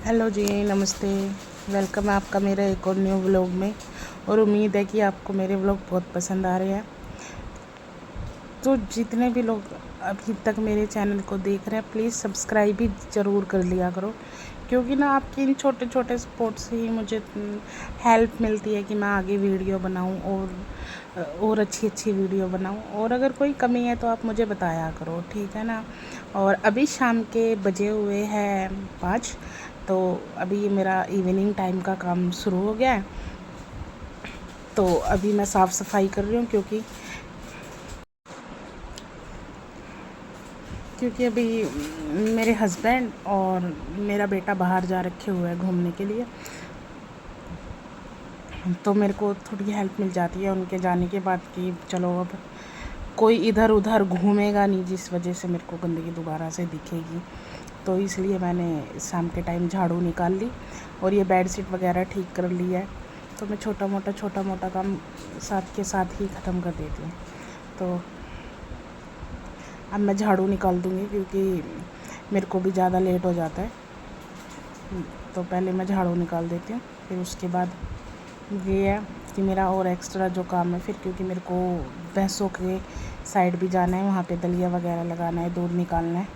Hello जी, नमस्ते। Welcome है आपका मेरा एक और न्यू व्लॉग में। और उम्मीद है कि आपको मेरे व्लॉग बहुत पसंद आ रहे हैं। तो जितने भी लोग अभी तक मेरे चैनल को देख रहे हैं, प्लीज़ सब्सक्राइब भी ज़रूर कर लिया करो, क्योंकि ना आपके इन छोटे छोटे सपोर्ट से ही मुझे हेल्प मिलती है कि मैं आगे वीडियो बनाऊं और अच्छी अच्छी वीडियो बनाऊं। और अगर कोई कमी है तो आप मुझे बताया करो, ठीक है ना। और अभी शाम के बजे हुए हैं 5, तो अभी मेरा इवनिंग टाइम का काम शुरू हो गया है। तो अभी मैं साफ़ सफाई कर रही हूँ, क्योंकि अभी मेरे हस्बैंड और मेरा बेटा बाहर जा रखे हुए हैं घूमने के लिए। तो मेरे को थोड़ी हेल्प मिल जाती है उनके जाने के बाद कि चलो अब कोई इधर उधर घूमेगा नहीं, जिस वजह से मेरे को गंदगी दोबारा से दिखेगी। तो इसलिए मैंने शाम के टाइम झाड़ू निकाल ली और ये बेड शीट वगैरह ठीक कर ली है। तो मैं छोटा मोटा काम साथ के साथ ही ख़त्म कर देती हूँ। तो अब मैं झाड़ू निकाल दूँगी, क्योंकि मेरे को भी ज़्यादा लेट हो जाता है। तो पहले मैं झाड़ू निकाल देती हूँ, फिर उसके बाद ये है कि मेरा और एक्स्ट्रा जो काम है फिर, क्योंकि मेरे को भैंसों के साइड भी जाना है, वहाँ पे दलिया वगैरह लगाना है, दूध निकालना है,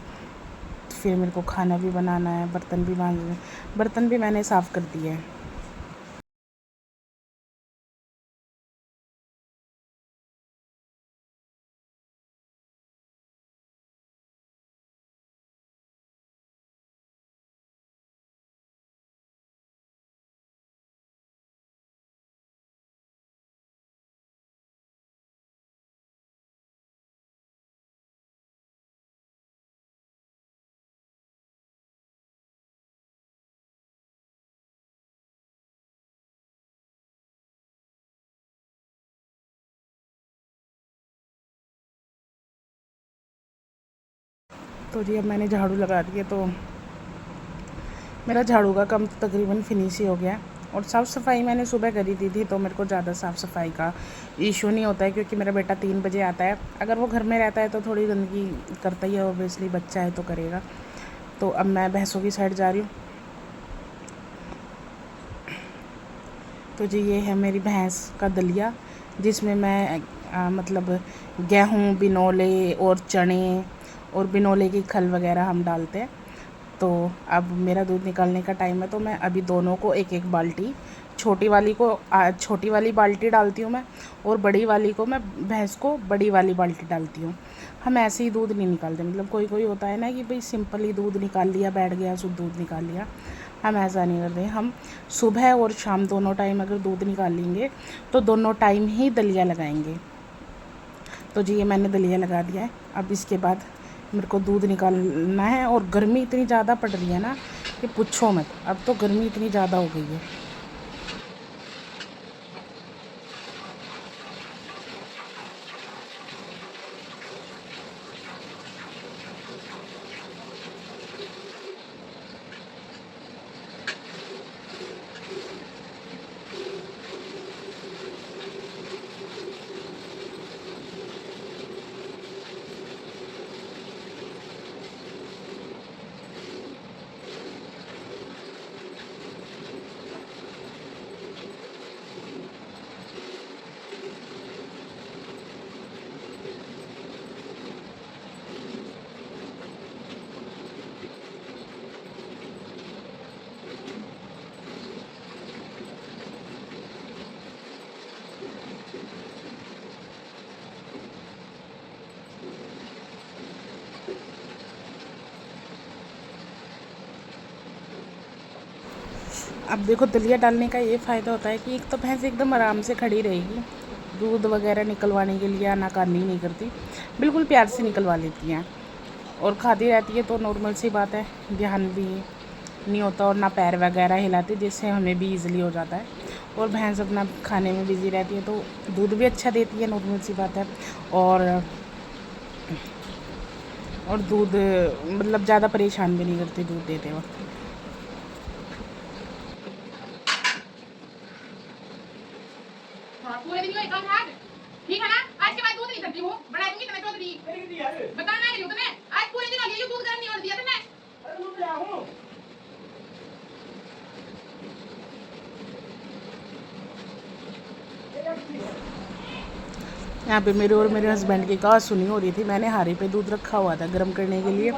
फिर मेरे को खाना भी बनाना है, बर्तन भी मांजने, बर्तन भी मैंने साफ़ कर दिए हैं। तो जी अब मैंने झाड़ू लगा दिया, तो मेरा झाड़ू का काम तकरीबन फिनिश ही हो गया। और साफ़ सफाई मैंने सुबह करी थी, तो मेरे को ज़्यादा साफ़ सफाई का इशू नहीं होता है, क्योंकि मेरा बेटा 3 बजे आता है। अगर वो घर में रहता है तो थोड़ी गंदगी करता ही है, ऑब्वियसली बच्चा है तो करेगा। तो अब मैं भैंसों की साइड जा रही हूँ। तो जी ये है मेरी भैंस का दलिया, जिसमें मैं मतलब गेहूँ, बिनोले और चने और बिनोले की खल वगैरह हम डालते हैं। तो अब मेरा दूध निकालने का टाइम है, तो मैं अभी दोनों को एक एक बाल्टी, छोटी वाली बाल्टी डालती हूँ मैं, और बड़ी वाली को मैं भैंस को बड़ी वाली बाल्टी डालती हूँ। हम ऐसे ही दूध नहीं निकालते, मतलब कोई कोई होता है ना कि भाई सिंपल ही दूध निकाल लिया, बैठ गया, शुद्ध दूध निकाल लिया। हम ऐसा नहीं करते। हम सुबह और शाम दोनों टाइम अगर दूध निकाल लेंगे तो दोनों टाइम ही दलिया लगाएंगे। तो जी ये मैंने दलिया लगा दिया है। अब इसके बाद मेरे को दूध निकालना है। और गर्मी इतनी ज़्यादा पड़ रही है ना कि पूछो मत, अब तो गर्मी इतनी ज़्यादा हो गई है। अब देखो, दलिया डालने का ये फ़ायदा होता है कि एक तो भैंस एकदम आराम से खड़ी रहेगी, दूध वगैरह निकलवाने के लिए आनाकानी नहीं करती, बिल्कुल प्यार से निकलवा लेती हैं और खाती रहती है। तो नॉर्मल सी बात है, ध्यान भी नहीं होता और ना पैर वगैरह हिलाती, जिससे हमें भी ईज़िली हो जाता है। और भैंस अपना खाने में बिज़ी रहती है, तो दूध भी अच्छा देती है, नॉर्मल सी बात है। और और दूध मतलब ज़्यादा परेशान भी नहीं करती दूध देते वक्त। हाँ, पूरे दिन काम था। ठीक है ना, आज के बाद दूध नहीं करती हूँ, बड़ा दूंगी तुम्हें चौधरी। बताना है तुम्हें, आज पूरे दिन हो गया, दूध गर्म नहीं होने दिया तुमने। यहाँ पे मेरे और मेरे हस्बैंड की कहा सुनी हो रही थी। मैंने हारे पे दूध रखा हुआ था गर्म करने के लिए।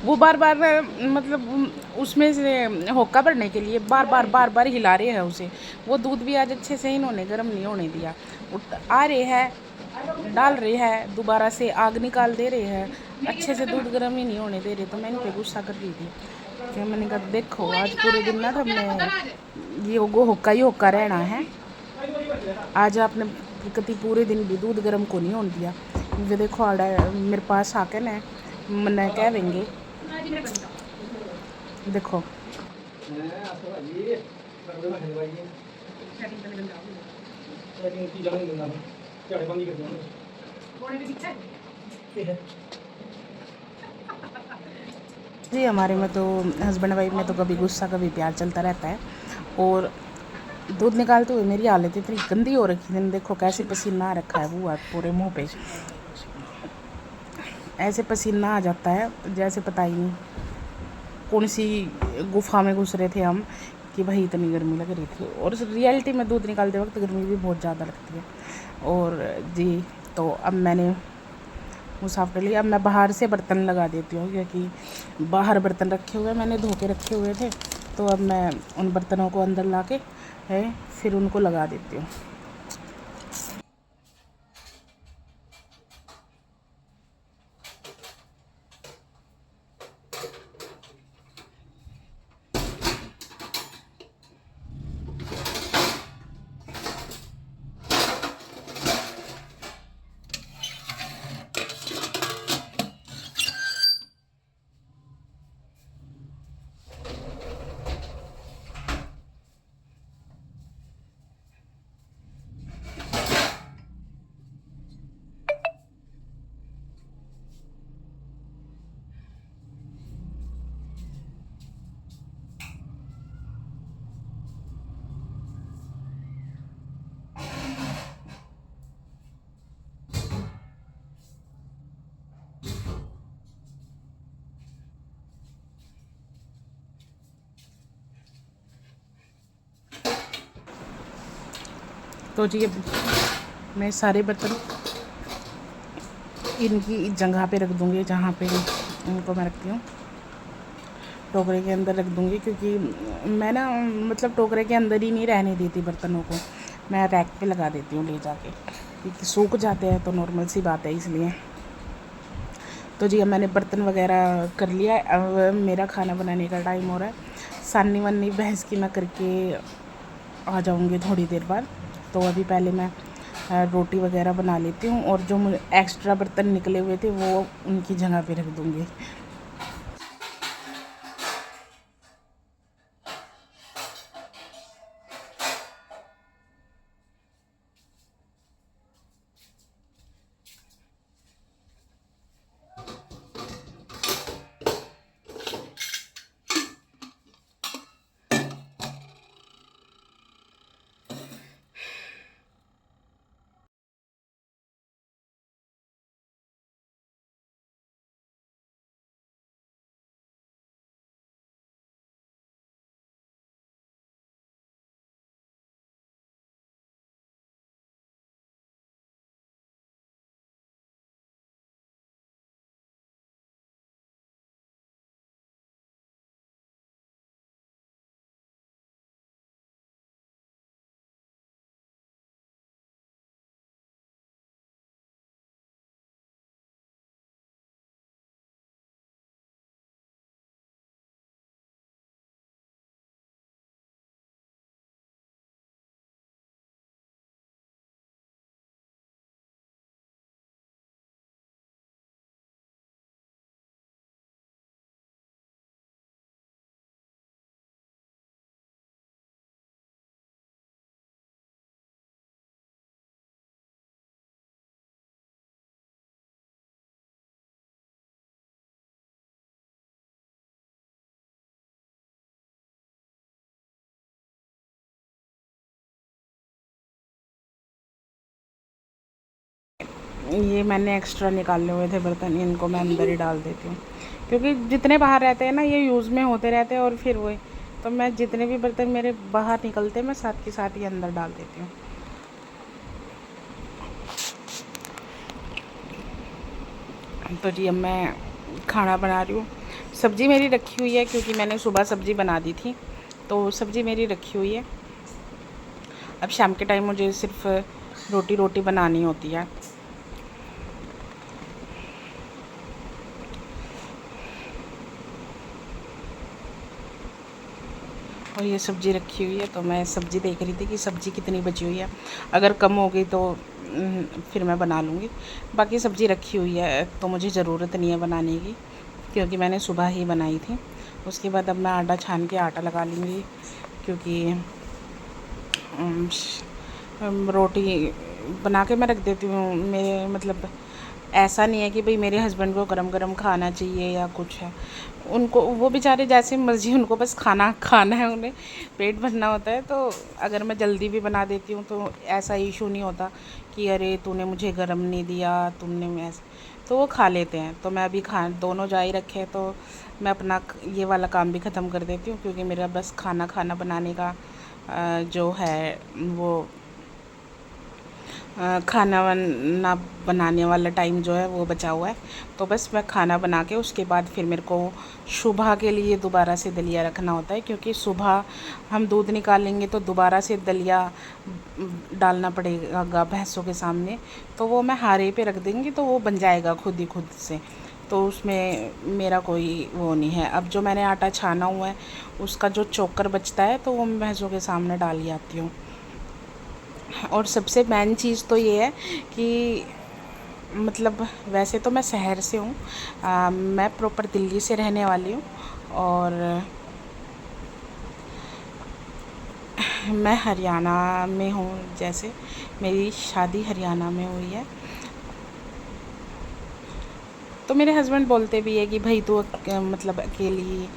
वो बार बार मतलब उसमें से होक्का भरने के लिए बार बार हिला रहे हैं उसे। वो दूध भी आज अच्छे से इन्होंने गर्म नहीं होने दिया। आ रहे हैं, डाल रहे हैं, दोबारा से आग निकाल दे रहे हैं, अच्छे से दूध गर्म ही नहीं होने दे रहे। तो मैं इन पर गुस्सा कर रही थी कि मैंने कहा देखो आज पूरे दिन ना हमने ये होक्का ही होक्का रहना है। आज आपने कति पूरे दिन भी दूध गर्म को नहीं होने दिया। ये देखो आड़ा मेरे पास आके ना मना कह देंगे। देखो जी, हमारे में तो हस्बैंड वाइफ में तो कभी गुस्सा कभी प्यार चलता रहता है। और दूध निकालते हुए मेरी हालत इतनी गंदी हो रखी थी, देखो कैसे पसीना आ रखा है वो पूरे मुंह पे, ऐसे पसीना आ जाता है जैसे पता ही नहीं कौन सी गुफा में घुस रहे थे हम कि भाई इतनी गर्मी लग रही थी। और रियलिटी में दूध निकालते वक्त गर्मी भी बहुत ज़्यादा लगती है। और जी तो अब मैंने वो साफ़ कर लिया। अब मैं बाहर से बर्तन लगा देती हूँ क्योंकि बाहर बर्तन रखे हुए मैंने धो के रखे हुए थे। तो अब मैं उन बर्तनों को अंदर ला के फिर उनको लगा देती हूँ। तो जी अब मैं सारे बर्तन इनकी जगह पे रख दूँगी जहाँ पे इनको मैं रखती हूँ, टोकरे के अंदर रख दूँगी। क्योंकि मैं ना मतलब टोकरे के अंदर ही नहीं रहने देती बर्तनों को, मैं रैक पे लगा देती हूँ ले जाके, क्योंकि सूख जाते हैं तो नॉर्मल सी बात है इसलिए। तो जी अब मैंने बर्तन वगैरह कर लिया। अब मेरा खाना बनाने का टाइम हो रहा है। सानी वानी भैंस की मैं करके आ जाऊँगी थोड़ी देर बाद। तो अभी पहले मैं रोटी वगैरह बना लेती हूँ और जो मुझे एक्स्ट्रा बर्तन निकले हुए थे वो उनकी जगह पे रख दूँगी। ये मैंने एक्स्ट्रा निकाले हुए थे बर्तन, इनको मैं अंदर ही डाल देती हूँ क्योंकि जितने बाहर रहते हैं ना ये यूज़ में होते रहते हैं और फिर वही, तो मैं जितने भी बर्तन मेरे बाहर निकलते हैं मैं साथ के साथ ही अंदर डाल देती हूँ। तो जी अब मैं खाना बना रही हूँ। सब्ज़ी मेरी रखी हुई है क्योंकि मैंने सुबह सब्ज़ी बना दी थी, तो सब्ज़ी मेरी रखी हुई है। अब शाम के टाइम मुझे सिर्फ रोटी बनानी होती है। और ये सब्ज़ी रखी हुई है, तो मैं सब्ज़ी देख रही थी कि सब्ज़ी कितनी बची हुई है। अगर कम हो गई तो फिर मैं बना लूँगी। बाकी सब्ज़ी रखी हुई है, तो मुझे ज़रूरत नहीं है बनाने की, क्योंकि मैंने सुबह ही बनाई थी। उसके बाद अब मैं आटा छान के आटा लगा लूँगी, क्योंकि रोटी बना के मैं रख देती हूँ। मेरे मतलब ऐसा नहीं है कि भाई मेरे हस्बैंड को गरम-गरम खाना चाहिए या कुछ है। उनको वो बेचारे जैसे मर्ज़ी, उनको बस खाना खाना है, उन्हें पेट भरना होता है। तो अगर मैं जल्दी भी बना देती हूँ तो ऐसा इशू नहीं होता कि अरे तूने मुझे गरम नहीं दिया, तुमने ऐसे, तो वो खा लेते हैं। तो मैं अभी दोनों जा ही रखे हैं, तो मैं अपना ये वाला काम भी ख़त्म कर देती हूँ, क्योंकि मेरा बस खाना बनाने का जो है वो खाना वाना बनाने वाला टाइम जो है वो बचा हुआ है। तो बस मैं खाना बना के उसके बाद फिर मेरे को सुबह के लिए दोबारा से दलिया रखना होता है, क्योंकि सुबह हम दूध निकालेंगे तो दोबारा से दलिया डालना पड़ेगा भैंसों के सामने। तो वो मैं हारे पे रख देंगी तो वो बन जाएगा खुद ही खुद से, तो उसमें मेरा कोई वो नहीं है। अब जो मैंने आटा छाना हुआ है उसका जो चोकर बचता है तो वो मैं भैंसों के सामने डाल ही आती हूँ। और सबसे मेन चीज़ तो ये है कि मतलब वैसे तो मैं शहर से हूँ, मैं प्रॉपर दिल्ली से रहने वाली हूँ, और मैं हरियाणा में हूँ। जैसे मेरी शादी हरियाणा में हुई है, तो मेरे हस्बैंड बोलते भी है कि भाई तू मतलब अकेली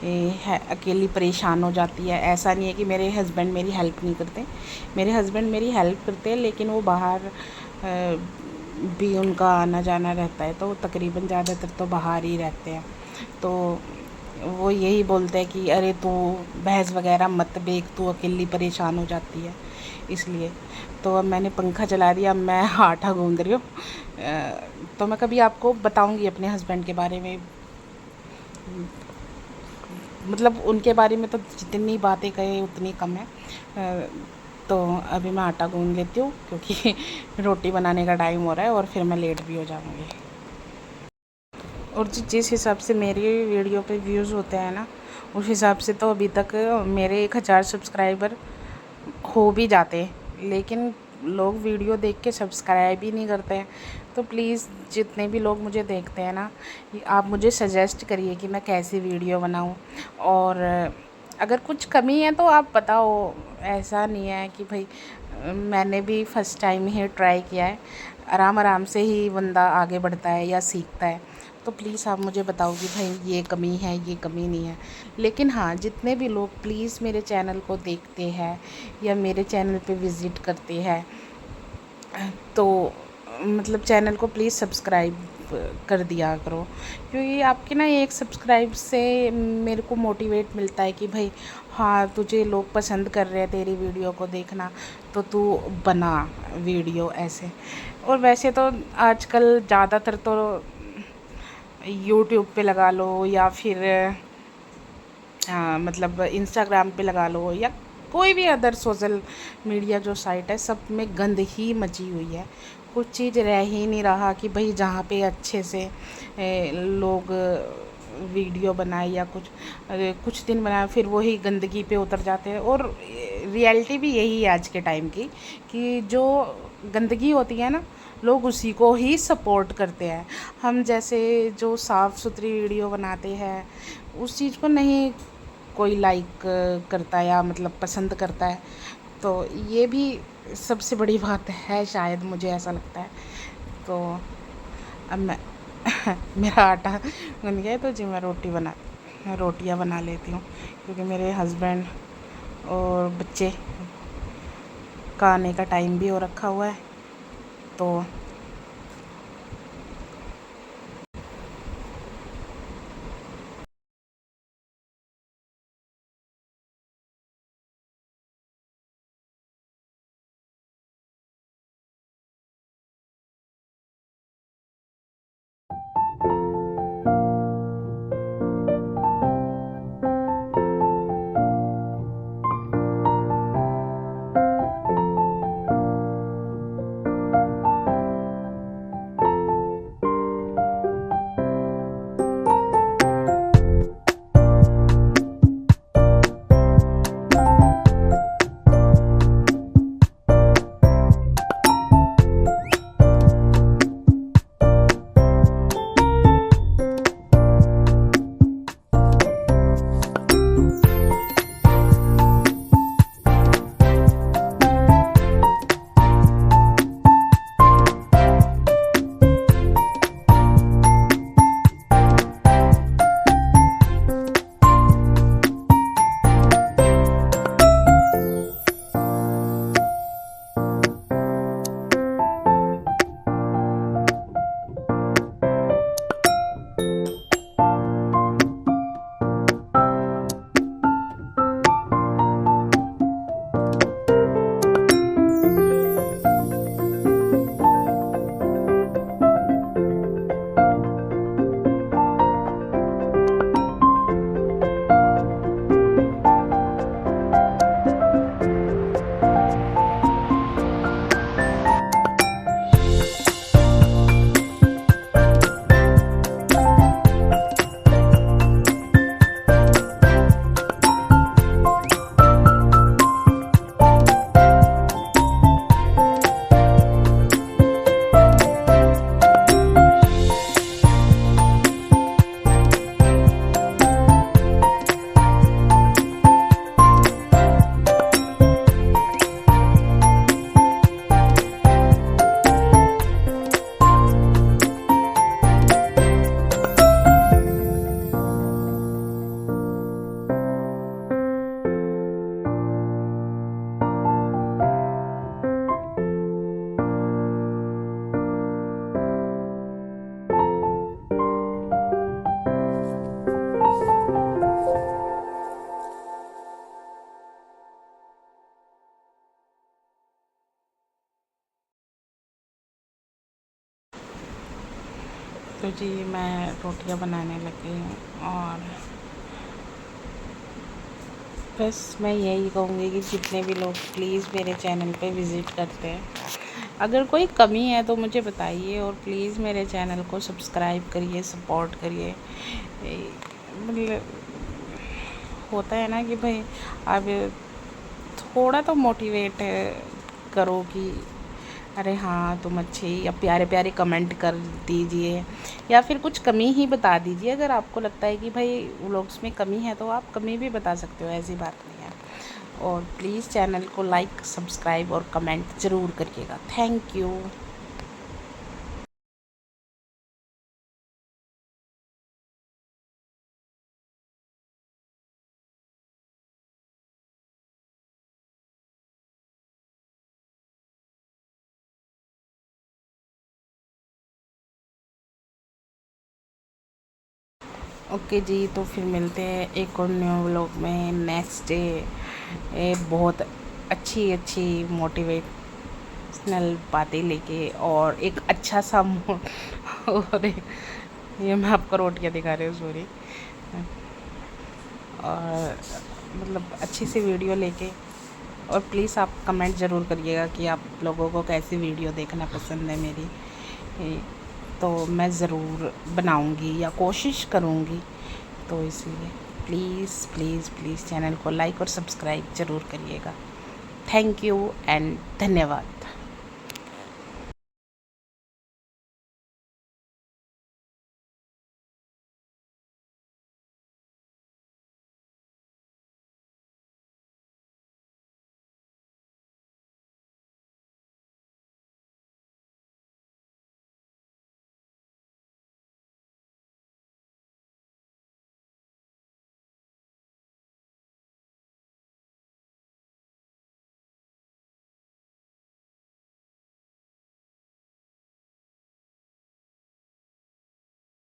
है, अकेली परेशान हो जाती है। ऐसा नहीं है कि मेरे हस्बैंड मेरी हेल्प नहीं करते, मेरे हस्बैंड मेरी हेल्प करते हैं, लेकिन वो बाहर भी उनका आना जाना रहता है, तो तकरीबन ज़्यादातर तो बाहर ही रहते हैं। तो वो यही बोलते हैं कि अरे तू भैंस वगैरह मत बेच, तू अकेली परेशान हो जाती है, इसलिए। तो अब मैंने पंखा चला दिया, अब मैं आटा गूँध रही हूँ। तो मैं कभी आपको बताऊँगी अपने हस्बैंड के बारे में, मतलब उनके बारे में तो जितनी बातें कहें उतनी कम है। तो अभी मैं आटा गूँध लेती हूँ, क्योंकि रोटी बनाने का टाइम हो रहा है और फिर मैं लेट भी हो जाऊँगी। और जिस हिसाब से मेरी वीडियो पे व्यूज़ होते हैं ना, उस हिसाब से तो अभी तक मेरे 1000 सब्सक्राइबर हो भी जाते हैं, लेकिन लोग वीडियो देख के सब्सक्राइब ही नहीं करते हैं। तो प्लीज़ जितने भी लोग मुझे देखते हैं ना, आप मुझे सजेस्ट करिए कि मैं कैसी वीडियो बनाऊं, और अगर कुछ कमी है तो आप बताओ। ऐसा नहीं है कि भाई मैंने भी फ़र्स्ट टाइम ही ट्राई किया है, आराम आराम से ही बंदा आगे बढ़ता है या सीखता है। तो प्लीज़ आप मुझे बताओ कि भाई ये कमी है, ये कमी नहीं है। लेकिन हाँ, जितने भी लोग प्लीज़ मेरे चैनल को देखते हैं या मेरे चैनल पे विज़िट करते हैं, तो मतलब चैनल को प्लीज़ सब्सक्राइब कर दिया करो, क्योंकि आपके ना एक सब्सक्राइब से मेरे को मोटिवेट मिलता है कि भाई हाँ, तुझे लोग पसंद कर रहे हैं तेरी वीडियो को देखना, तो तू बना वीडियो ऐसे। और वैसे तो आजकल ज़्यादातर तो यूट्यूब पे लगा लो या फिर मतलब इंस्टाग्राम पे लगा लो या कोई भी अदर सोशल मीडिया जो साइट है, सब में गंद ही मची हुई है। कुछ चीज़ रह ही नहीं रहा कि भाई जहाँ पे अच्छे से लोग वीडियो बनाए या कुछ दिन बनाए, फिर वही गंदगी पे उतर जाते हैं। और रियलिटी भी यही है आज के टाइम की, कि जो गंदगी होती है ना, लोग उसी को ही सपोर्ट करते हैं। हम जैसे जो साफ़ सुथरी वीडियो बनाते हैं उस चीज़ को नहीं कोई लाइक करता है या मतलब पसंद करता है। तो ये भी सबसे बड़ी बात है, शायद मुझे ऐसा लगता है। तो अब मैं मेरा आटा गूँध गया है, तो जी मैं रोटियां बना लेती हूँ, क्योंकि मेरे हस्बैंड और बच्चे का आने का टाइम भी हो रखा हुआ है। तो तो जी मैं रोटियां बनाने लगी हूँ और बस मैं यही कहूँगी कि जितने भी लोग प्लीज़ मेरे चैनल पे विज़िट करते हैं, अगर कोई कमी है तो मुझे बताइए और प्लीज़ मेरे चैनल को सब्सक्राइब करिए, सपोर्ट करिए। मतलब होता है ना कि भाई अब थोड़ा तो मोटिवेट करो कि अरे हाँ तुम अच्छे ही, अब प्यारे प्यारे कमेंट कर दीजिए या फिर कुछ कमी ही बता दीजिए। अगर आपको लगता है कि भाई व्लॉग्स में कमी है तो आप कमी भी बता सकते हो, ऐसी बात नहीं है। और प्लीज़ चैनल को लाइक, सब्सक्राइब और कमेंट ज़रूर करिएगा। Thank you. ओके जी, तो फिर मिलते हैं एक और न्यू व्लॉग में नेक्स्ट डे, बहुत अच्छी अच्छी मोटिवेशनल बातें लेके और एक अच्छा सा और ये मैं आपको रोटियां दिखा रही हूँ, सॉरी। और मतलब अच्छी सी वीडियो लेके, और प्लीज़ आप कमेंट ज़रूर करिएगा कि आप लोगों को कैसी वीडियो देखना पसंद है मेरी। तो मैं ज़रूर बनाऊंगी या कोशिश करूंगी, तो इसलिए प्लीज़ प्लीज़ प्लीज़ चैनल को लाइक और सब्सक्राइब ज़रूर करिएगा। थैंक यू एंड धन्यवाद।